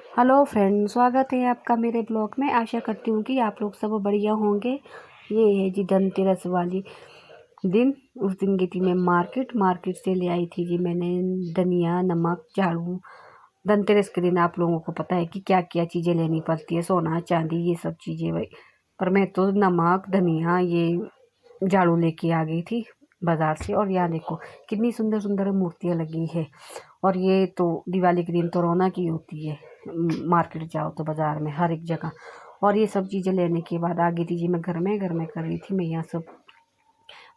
Hello friend, स्वागत है आपका मेरे ब्लॉग में। आशा करती हूँ कि आप लोग सब बढ़िया होंगे। ये है जी धनतेरस वाली दिन। उस दिन गई थी मैं मार्केट से ले आई थी जी मैंने धनिया, नमक, झाड़ू। धनतेरस के दिन आप लोगों को पता है कि क्या क्या चीज़ें लेनी पड़ती है, सोना चांदी ये सब चीज़ें भाई। पर मैं तो नमक, धनिया, ये झाड़ू लेके आ गई थी बाज़ार से। और यहाँ देखो कितनी सुंदर सुंदर मूर्तियाँ लगी है। और ये तो दिवाली के दिन तो रौनक ही होती है। मार्केट जाओ तो बाज़ार में हर एक जगह। और ये सब चीज़ें लेने के बाद आ गई थी जी मैं घर में कर रही थी मैं यहाँ सब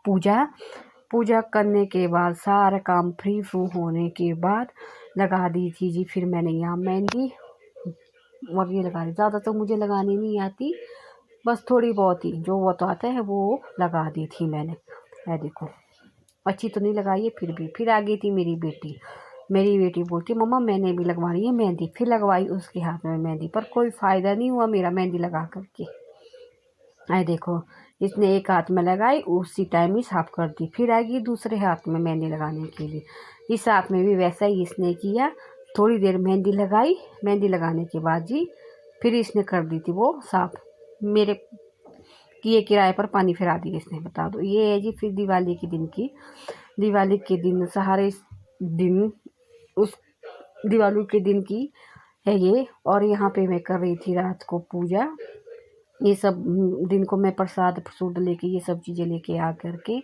पूजा पूजा करने के बाद सारा काम फ्री होने के बाद लगा दी थी जी फिर मैंने यहाँ मेहंदी। और ये लगा दी, ज़्यादा तो मुझे लगानी नहीं आती, बस थोड़ी बहुत ही जो वो तो आता है वो लगा दी थी मैंने। है देखो, अच्छी तो नहीं लगाई है फिर भी। फिर आ गई थी मेरी बेटी बोलती मम्मा मैंने भी लगवानी है मेहंदी। फिर लगवाई उसके हाथ में मेहंदी, पर कोई फ़ायदा नहीं हुआ मेरा मेहंदी लगा करके। आए देखो, इसने एक हाथ में लगाई, उसी टाइम ही साफ कर दी। फिर आएगी दूसरे हाथ में मेहंदी लगाने के लिए, इस हाथ में भी वैसा ही इसने किया। थोड़ी देर मेहंदी लगाई, मेहंदी लगाने के बाद जी फिर इसने कर दी थी वो साफ। मेरे किए किराए पर पानी फिरा दिया इसने, बता दो। ये है जी फिर दिवाली के दिन सहारे दिन, उस दिवाली के दिन की है ये। और यहाँ पे मैं कर रही थी रात को पूजा। ये सब दिन को मैं प्रसाद प्रसूद लेके ये सब चीज़ें लेके आ करके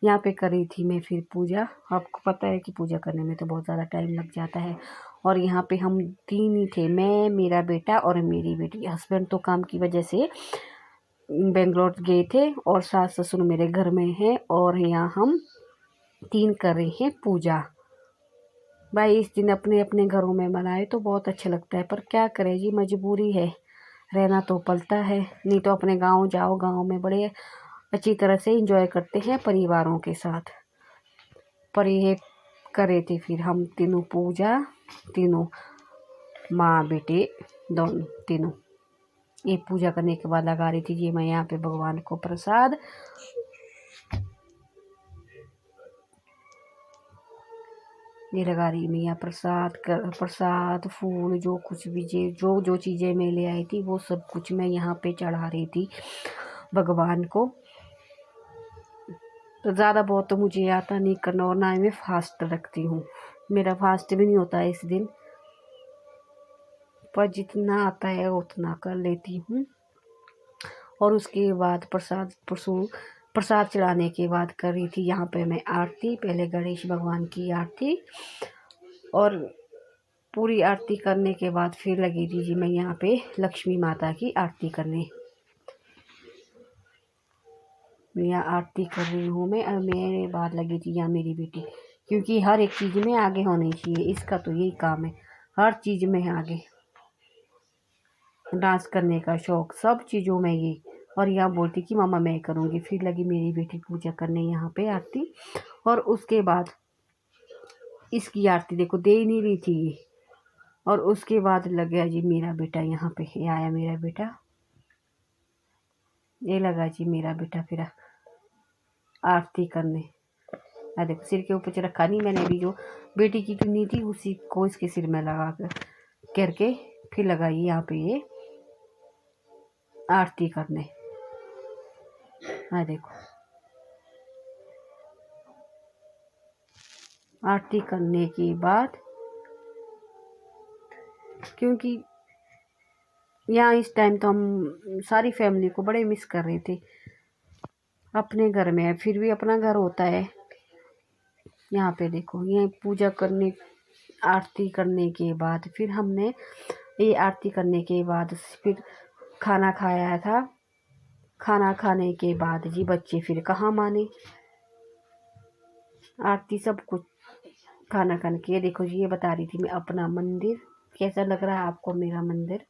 यहाँ पे कर रही थी मैं फिर पूजा। आपको पता है कि पूजा करने में तो बहुत ज़्यादा टाइम लग जाता है। और यहाँ पे हम 3 ही थे, मैं, मेरा बेटा और मेरी बेटी। हस्बैंड तो काम की वजह से बेंगलोर गए थे और सास ससुर मेरे घर में हैं। और यहाँ हम 3 कर रहे हैं पूजा। भाई इस दिन अपने अपने घरों में मनाए तो बहुत अच्छा लगता है, पर क्या करें जी, मजबूरी है, रहना तो पड़ता है। नहीं तो अपने गांव जाओ, गांव में बड़े अच्छी तरह से एंजॉय करते हैं परिवारों के साथ। पर ये करे थे फिर हम तीनों पूजा, तीनों माँ बेटे दोनों तीनों। ये पूजा करने के बाद लगा रही थी जी मैं यहाँ पे भगवान को प्रसाद। ये लगा रही मैं यहाँ प्रसाद फूल, जो कुछ भी जो चीज़ें मैं ले आई थी वो सब कुछ मैं यहाँ पे चढ़ा रही थी भगवान को। तो ज़्यादा बहुत तो मुझे आता नहीं करना, और ना ही मैं फास्ट रखती हूँ, मेरा फास्ट भी नहीं होता है इस दिन, पर जितना आता है उतना कर लेती हूँ। और उसके बाद प्रसाद चढ़ाने के बाद कर रही थी यहाँ पे मैं आरती। पहले गणेश भगवान की आरती, और पूरी आरती करने के बाद फिर लगी थी जी मैं यहाँ पे लक्ष्मी माता की आरती करने। मैं यहाँ आरती कर रही हूँ मैं, और मेरे बाद लगी थी यहाँ मेरी बेटी, क्योंकि हर एक चीज़ में आगे होनी चाहिए, इसका तो यही काम है, हर चीज़ में आगे। डांस करने का शौक, सब चीज़ों में ये। और यहाँ बोलती कि मामा मैं करूँगी। फिर लगी मेरी बेटी पूजा करने यहाँ पे आरती। और उसके बाद इसकी आरती देखो दे ही नहीं रही थी ये। और उसके बाद लग गया जी मेरा बेटा, यहाँ पे आया मेरा बेटा, ये लगा जी मेरा बेटा फिर आरती करने। देखो सिर के ऊपर रखा नहीं मैंने, अभी जो बेटी की चुन्नी थी उसी को इसके सिर में लगा करके फिर लगाई यहाँ पे ये आरती करने। देखो आरती करने के बाद, क्योंकि यहाँ इस टाइम तो हम सारी फैमिली को बड़े मिस कर रहे थे। अपने घर में है, फिर भी अपना घर होता है। यहाँ पे देखो ये पूजा करने, आरती करने के बाद फिर हमने ये आरती करने के बाद फिर खाना खाया था। खाना खाने के बाद जी बच्चे फिर कहाँ माने, आरती सब कुछ खाना खाने के। देखो जी ये बता रही थी मैं अपना मंदिर, कैसा लग रहा है आपको मेरा मंदिर,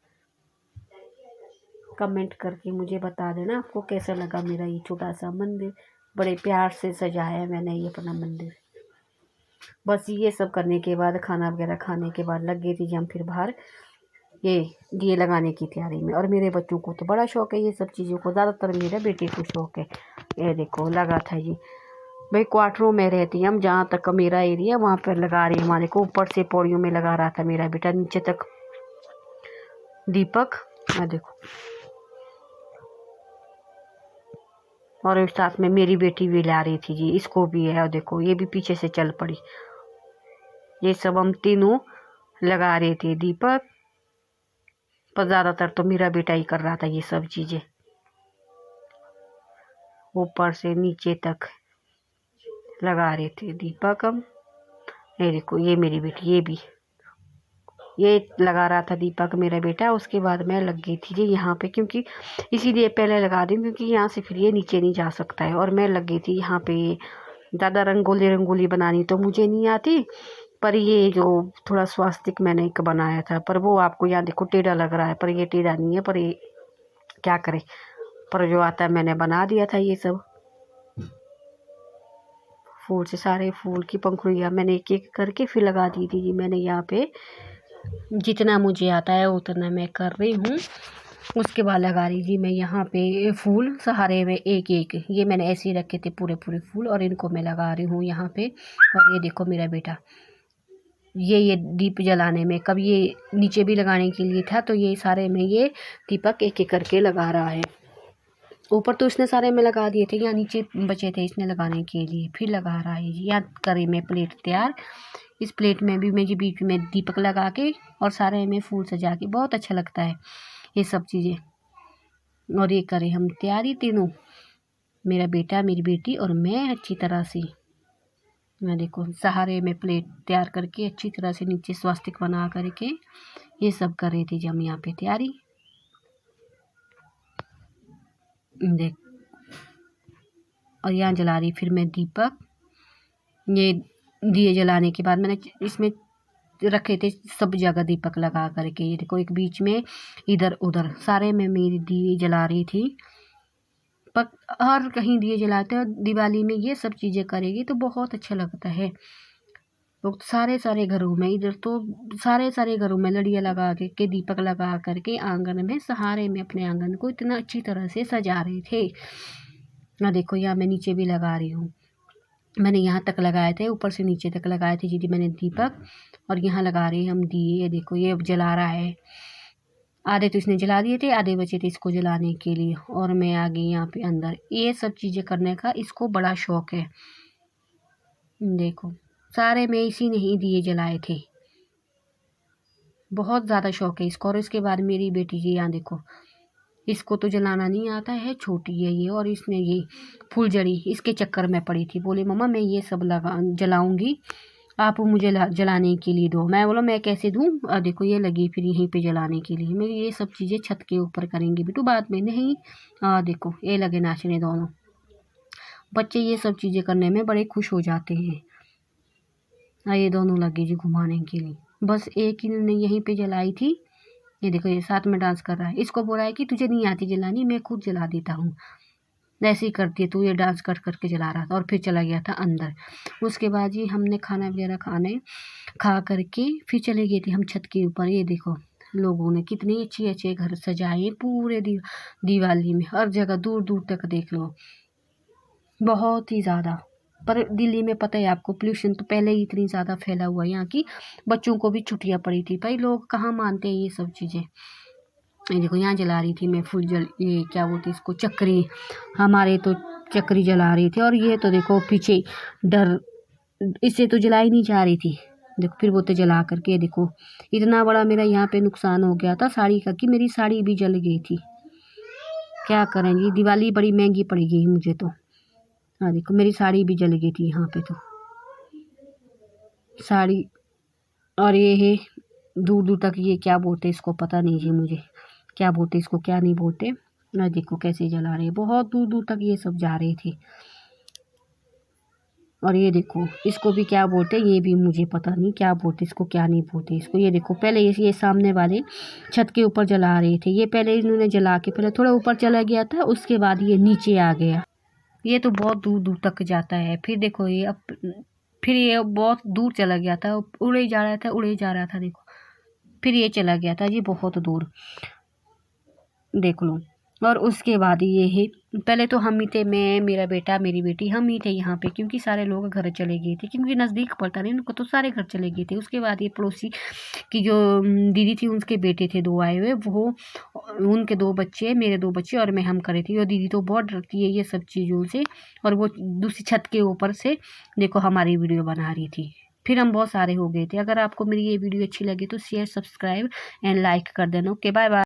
कमेंट करके मुझे बता देना आपको कैसा लगा मेरा ये छोटा सा मंदिर। बड़े प्यार से सजाया है मैंने ये अपना मंदिर। बस ये सब करने के बाद, खाना वगैरह खाने के बाद लग गई थी हम फिर बाहर ये दिए लगाने की तैयारी में। और मेरे बच्चों को तो बड़ा शौक है ये सब चीज़ों को, ज़्यादातर मेरे बेटे को शौक है। ये देखो लगा था ये, भाई क्वार्टरों में रहती हम, जहाँ तक मेरा एरिया वहाँ पर लगा रही हमारे को, ऊपर से पौड़ियों में लगा रहा था मेरा बेटा, नीचे तक दीपक, मैं देखो, और एक साथ में मेरी बेटी भी ला रही थी जी, इसको भी है, और देखो ये भी पीछे से चल पड़ी। ये सब हम तीनों लगा रहे थे दीपक, पर ज़्यादातर तो मेरा बेटा ही कर रहा था ये सब चीज़ें, ऊपर से नीचे तक लगा रहे थे दीपक हम। ये देखो ये मेरी बेटी, ये लगा रहा था दीपक मेरा बेटा। उसके बाद मैं लग गई थी जी यहाँ पे, क्योंकि इसीलिए पहले लगा दी क्योंकि यहाँ से फिर ये नीचे नहीं जा सकता है। और मैं लग गई थी यहाँ पे, ज़्यादा रंगोली बनानी तो मुझे नहीं आती, पर ये जो थोड़ा स्वास्तिक मैंने एक बनाया था, पर वो आपको यहाँ देखो टेढ़ा लग रहा है, पर ये टेढ़ा नहीं है, पर ये क्या करे, पर जो आता है मैंने बना दिया था। ये सब फूल से, सारे फूल की पंखुड़ियाँ मैंने एक एक करके फिर लगा दी थी जी मैंने यहाँ पे। जितना मुझे आता है उतना मैं कर रही हूँ। उसके बाद लगा रही थी मैं यहाँ पे फूल, सहारे में एक एक, ये मैंने ऐसे ही रखे थे पूरे पूरे फूल, और इनको मैं लगा रही हूँ यहाँ पे। और ये देखो मेरा बेटा, ये दीप जलाने में, कब ये नीचे भी लगाने के लिए था, तो ये सारे में ये दीपक एक एक करके लगा रहा है। ऊपर तो इसने सारे में लगा दिए थे, यहाँ नीचे बचे थे इसने लगाने के लिए, फिर लगा रहा है। यहाँ करी मैं प्लेट तैयार, इस प्लेट में भी मैं जी बीच में दीपक लगा के और सारे में फूल सजा के, बहुत अच्छा लगता है ये सब चीज़ें। और ये करें हम तैयारी तीनों, मेरा बेटा, मेरी बेटी और मैं, अच्छी तरह से। मैं देखो सहारे में प्लेट तैयार करके अच्छी तरह से नीचे स्वास्तिक बना करके ये सब कर रही थी जी हम यहाँ पे तैयारी। देख, और यहाँ जला रही फिर मैं दीपक। ये दिए जलाने के बाद मैंने इसमें रखे थे सब जगह दीपक लगा करके, ये देखो एक बीच में, इधर उधर सारे में मेरी दिए जला रही थी। पर हर कहीं दिए जलाते हैं, दिवाली में ये सब चीज़ें करेगी तो बहुत अच्छा लगता है। लोग सारे सारे घरों में, इधर तो सारे घरों में लड़ियाँ लगा के दीपक लगा करके आंगन में, सहारे में अपने आंगन को इतना अच्छी तरह से सजा रहे थे। ना देखो यहाँ मैं नीचे भी लगा रही हूँ, मैंने यहाँ तक लगाए थे, ऊपर से नीचे तक लगाए थे जी मैंने दीपक। और यहाँ लगा रहे हम दिए, ये देखो ये जला रहा है। आधे तो इसने जला दिए थे, आधे बचे थे इसको जलाने के लिए, और मैं आ गई यहाँ पे अंदर। ये सब चीज़ें करने का इसको बड़ा शौक है। देखो सारे में इसी ने ही दिए जलाए थे, बहुत ज़्यादा शौक है इसको। और इसके बाद मेरी बेटी जी यहाँ देखो, इसको तो जलाना नहीं आता है, छोटी है ये, और इसने ये फुलझड़ी इसके चक्कर में पड़ी थी। बोले मम्मा मैं ये सब लगा जलाऊंगी, आप मुझे जलाने के लिए दो। मैं बोला मैं कैसे दूँ, देखो ये लगी फिर यहीं पे जलाने के लिए। मैं ये सब चीज़ें छत के ऊपर करेंगे बेटू बाद में, नहीं देखो ये लगे नाचने दोनों बच्चे, ये सब चीज़ें करने में बड़े खुश हो जाते हैं। ये दोनों लगे जी घुमाने के लिए, बस एक इन्होंने यहीं पे जलाई थी। ये देखो ये साथ में डांस कर रहा है, इसको बोला है कि तुझे नहीं आती जलानी, मैं खुद जला देता हूँ, ऐसे ही करती है तू, ये डांस कर करके जला रहा था। और फिर चला गया था अंदर। उसके बाद जी हमने खाना वगैरह खा करके फिर चले गए थे हम छत के ऊपर। ये देखो लोगों ने कितने अच्छे अच्छे घर सजाए पूरे दिवाली में, हर जगह दूर दूर तक देख लो, बहुत ही ज़्यादा। पर दिल्ली में पता है आपको, पोल्यूशन तो पहले ही इतनी ज़्यादा फैला हुआ है यहाँ की, बच्चों को भी छुट्टियाँ पड़ी थी, भाई लोग कहाँ मानते हैं ये सब चीज़ें। ये देखो यहाँ जला रही थी मैं ये क्या बोलते इसको, चक्री, हमारे तो चक्री जला रही थी। और ये तो देखो पीछे डर, इससे तो जलाई नहीं जा रही थी, देखो फिर वो तो जला करके, देखो इतना बड़ा मेरा यहाँ पे नुकसान हो गया था साड़ी का, कि मेरी साड़ी भी जल गई थी। क्या करेंगी, दिवाली बड़ी महंगी पड़ गई मुझे तो। देखो मेरी साड़ी भी जल गई थी यहाँ पे तो, साड़ी। और ये है दूर दूर तक, ये क्या बोलते इसको पता नहीं जी मुझे, क्या बोलते इसको क्या नहीं बोलते। ना देखो कैसे जला रहे, बहुत दूर दूर तक ये सब जा रहे थे। और ये देखो इसको भी क्या बोलते, ये भी मुझे पता नहीं क्या बोलते इसको, क्या नहीं बोलते इसको। ये देखो पहले ये सामने वाले छत के ऊपर जला रहे थे, ये पहले इन्होंने जला के पहले थोड़ा ऊपर चला गया था, उसके बाद ये नीचे आ गया। ये तो बहुत दूर दूर तक जाता है। फिर देखो ये अब फिर ये बहुत दूर चला गया था, उड़े जा रहा था उड़े जा रहा था, देखो फिर ये चला गया था जी बहुत दूर, देख लो। और उसके बाद ये है, पहले तो हम ही थे, मैं, मेरा बेटा, मेरी बेटी, हम ही थे यहाँ पे, क्योंकि सारे लोग घर चले गए थे, क्योंकि नज़दीक पड़ता नहीं उनको, तो सारे घर चले गए थे। उसके बाद ये पड़ोसी की जो दीदी थी, उसके बेटे थे 2 आए हुए, वो उनके 2 बच्चे, मेरे 2 बच्चे और मैं, हम करे थे। और दीदी तो बहुत डरती है ये सब चीज़ों से, और वो दूसरी छत के ऊपर से देखो हमारी वीडियो बना रही थी। फिर हम बहुत सारे हो गए थे। अगर आपको मेरी ये वीडियो अच्छी लगी तो शेयर, सब्सक्राइब एंड लाइक कर देना। Okay, bye bye.